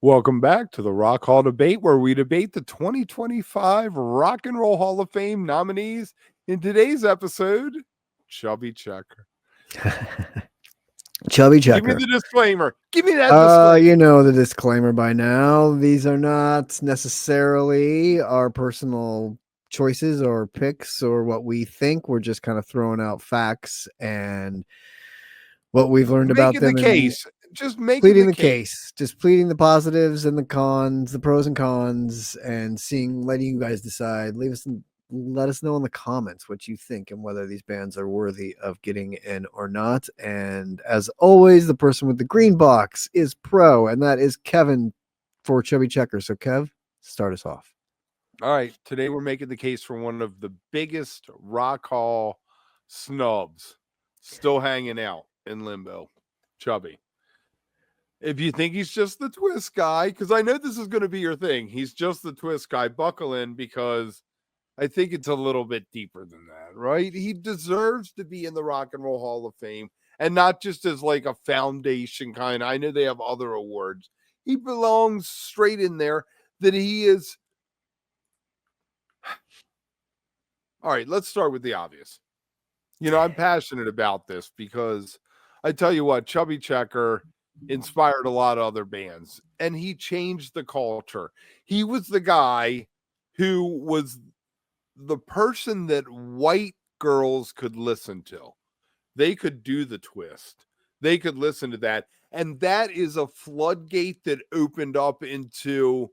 Welcome back to the Rock Hall Debate, where we debate the 2025 Rock and Roll Hall of Fame nominees. In today's episode, Chubby Checker. Chubby Give me Checker. the disclaimer. Give me that disclaimer. You know the disclaimer by now. These are not necessarily our personal choices or picks or what we think. We're just kind of throwing out facts and what we've learned about Making the them and case. Just making pleading the the case. Just pleading the positives and the cons, the pros and cons, and letting you guys decide. Let us know in the comments what you think and whether these bands are worthy of getting in or not. And as always, the person with the green box is pro, and that is Kevin for Chubby Checker. So, Kev, start us off. All right. Today we're making the case for one of the biggest Rock Hall snubs still hanging out in limbo, Chubby. If you think he's just the twist guy, because I know this is going to be your thing, he's just the twist guy, buckle in, because I think it's a little bit deeper than that, right? He deserves to be in the Rock and Roll Hall of Fame, and not just as like a foundation kind. I know they have other awards. He belongs straight in there. That he is. All right, let's start with the obvious. I'm passionate about this because I tell you what, Chubby Checker inspired a lot of other bands, and he changed the culture. He was the guy who was the person that white girls could listen to. They could do the twist. They could listen to that. And that is a floodgate that opened up into,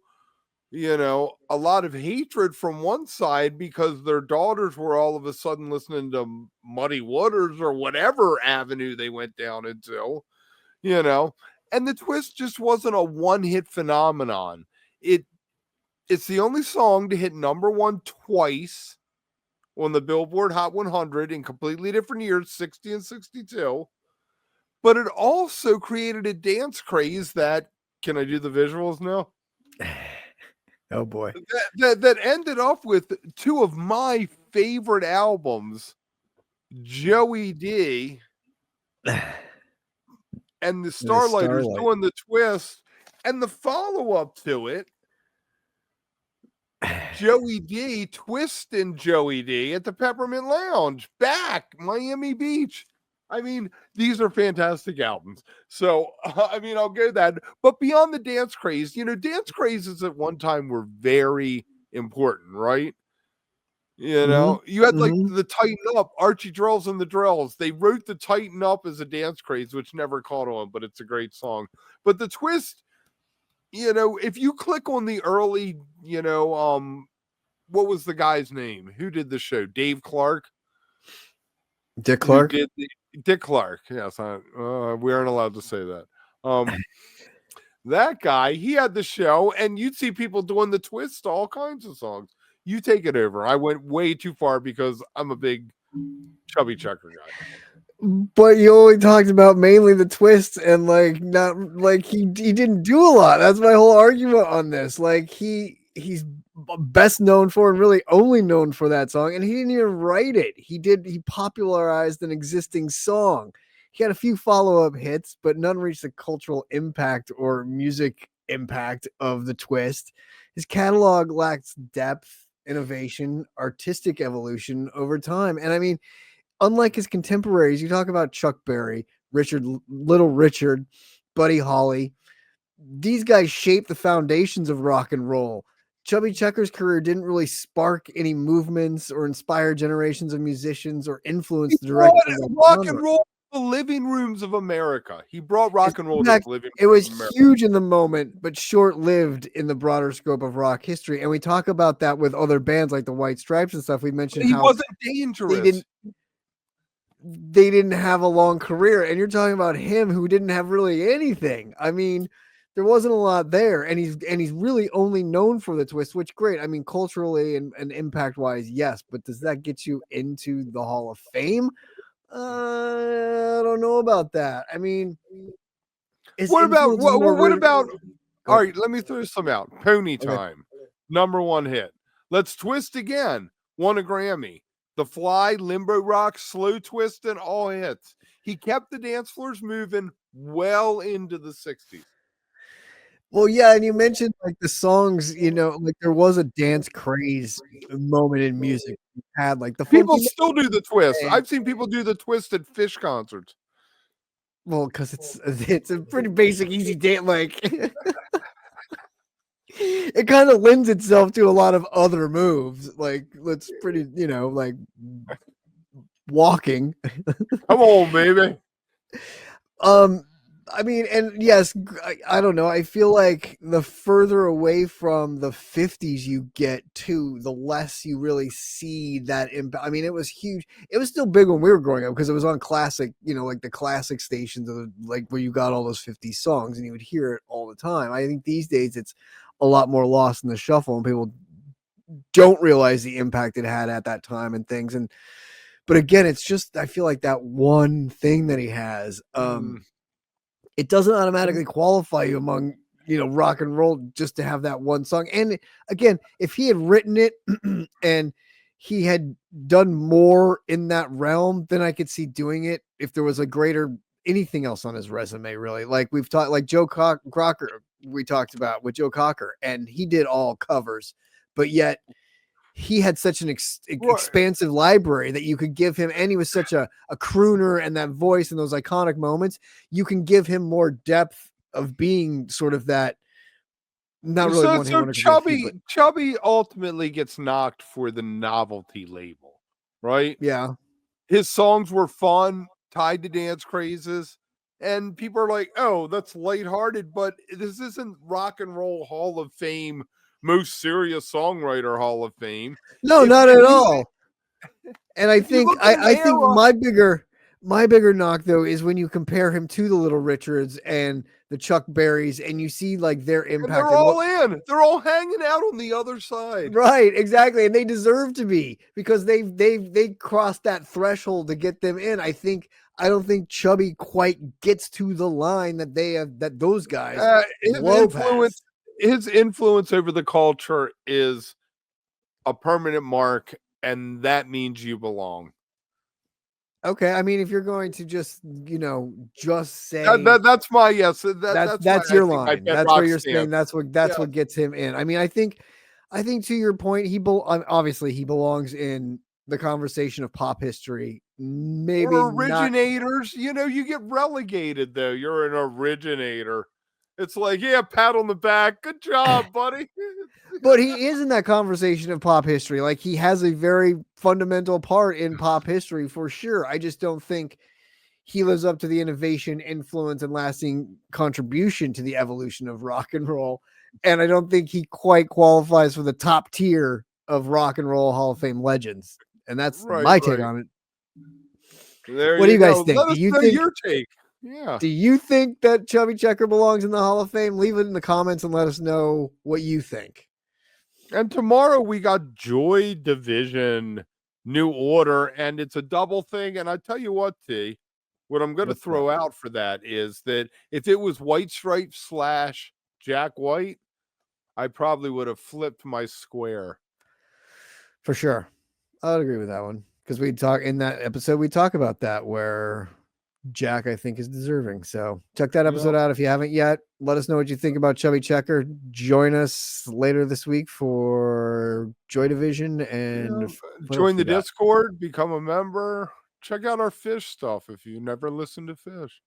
a lot of hatred from one side because their daughters were all of a sudden listening to Muddy Waters or whatever avenue they went down into, and the twist just wasn't a one-hit phenomenon. It's the only song to hit number one twice on the Billboard Hot 100 in completely different years, 60 and 62. But it also created a dance craze that, can I do the visuals now? Oh boy. That ended up with two of my favorite albums, Joey D and the Starlighters doing the twist, and the follow-up to it, Joey D, Twist and Joey D at the Peppermint Lounge, back Miami Beach. I mean, these are fantastic albums. So, I'll go that. But beyond the dance craze, dance crazes at one time were very important, right? You had like the Tighten Up, Archie Drills and the Drills. They wrote the Tighten Up as a dance craze, which never caught on, but it's a great song. But the twist, if you click on the early, what was the guy's name? Who did the show? Dave Clark? Dick Clark? Dick Clark. Yes, we aren't allowed to say that. That guy, he had the show, and you'd see people doing the twist to all kinds of songs. You take it over. I went way too far because I'm a big Chubby Checker guy. But you only talked about mainly the twist and not he didn't do a lot. That's my whole argument on this. Like he's best known for and really only known for that song, and he didn't even write it. He popularized an existing song. He had a few follow-up hits, but none reached the cultural impact or music impact of the twist. His catalog lacks depth, innovation, artistic evolution over time. And unlike his contemporaries, you talk about Chuck Berry, Little Richard, Buddy Holly. These guys shaped the foundations of rock and roll. Chubby Checker's career didn't really spark any movements or inspire generations of musicians or influence the direction of rock and roll to the living rooms of America. He brought rock and roll to the living rooms. It was huge in the moment, but short-lived in the broader scope of rock history. And we talk about that with other bands like the White Stripes and stuff. We mentioned how he wasn't dangerous. They didn't have a long career, and you're talking about him who didn't have really anything. There wasn't a lot there, and he's really only known for the twist, which great. Culturally and impact wise, yes, but does that get you into the Hall of Fame? I don't know about that. What about? All right, let me throw some out. Pony Time, number one hit. Let's Twist Again, won a Grammy. The Fly, Limbo Rock, Slow Twist, and all hits. He kept the dance floors moving well into the 60s. Well, yeah, and you mentioned like the songs, like there was a dance craze moment in music. You had like the People Funky still do the twist. Man. I've seen people do the twist at Fish concerts. Well, because it's a pretty basic, easy dance. Like it kind of lends itself to a lot of other moves. Like it's pretty, like walking. Come on, baby. Um, I mean, and yes, I don't know. I feel like the further away from the 50s you get to, the less you really see that impact. I mean, it was huge. It was still big when we were growing up because it was on classic, like the classic stations of like where you got all those 50s songs and you would hear it all the time. I think these days it's a lot more lost in the shuffle and people don't realize the impact it had at that time and things. And but again, it's just I feel like that one thing that he has. Mm. It doesn't automatically qualify you among rock and roll just to have that one song. And again, if he had written it and he had done more in that realm, then I could see doing it if there was a greater anything else on his resume, really. Like we've talked, like Crocker, we talked about with Joe Cocker, and he did all covers, but yet he had such an Right. expansive library that you could give him, and he was such a crooner and that voice and those iconic moments. You can give him more depth of being sort of that, not really So one hit so wonder Chubby but Chubby ultimately gets knocked for the novelty label, right? yeah. His songs were fun, tied to dance crazes, and people are like, "Oh, that's lighthearted," but this isn't Rock and Roll Hall of Fame, most serious songwriter Hall of Fame. No, If not if at you all. And I if you think look at I, an I think era, my bigger knock though is when you compare him to the Little Richards and the Chuck Berrys, and you see like their and impact they're and what. all in, they're all hanging out on the other side. Right, exactly, and they deserve to be because they crossed that threshold to get them in. I don't think Chubby quite gets to the line that they have that those guys His blow influence, past. his influence over the culture is a permanent mark, and that means you belong. Okay, I mean, if you're going to just say That's my yes. That's why that's I your think my line. That's where bedrock you're saying stance. that's Yeah, what gets him in. I mean, I think to your point, obviously he belongs in the conversation of pop history. Maybe or not. originators. You get relegated though. You're an originator. It's like, yeah, pat on the back. Good job, buddy. But he is in that conversation of pop history. Like he has a very fundamental part in pop history for sure. I just don't think he lives up to the innovation, influence, and lasting contribution to the evolution of rock and roll. And I don't think he quite qualifies for the top tier of rock and roll Hall of Fame legends. And that's Right, my take right. on it. There What do you you guys go. think? Let us know your take. Yeah. Do you think that Chubby Checker belongs in the Hall of Fame? Leave it in the comments and let us know what you think. And tomorrow we got Joy Division, New Order, and it's a double thing. And I tell you what, T, what I'm going to What's that? throw out for that is that if it was White Stripes slash Jack White, I probably would have flipped my square. For sure. I would agree with that one. Because we talk in that episode, we talk about that where Jack, I think, is deserving. So check that Yeah. episode out if you haven't yet. Let us know what you think about Chubby Checker. Join us later this week for Joy Division Yeah. and what else Join we the got? Discord, become a member. Check out our fish stuff if you never listened to fish.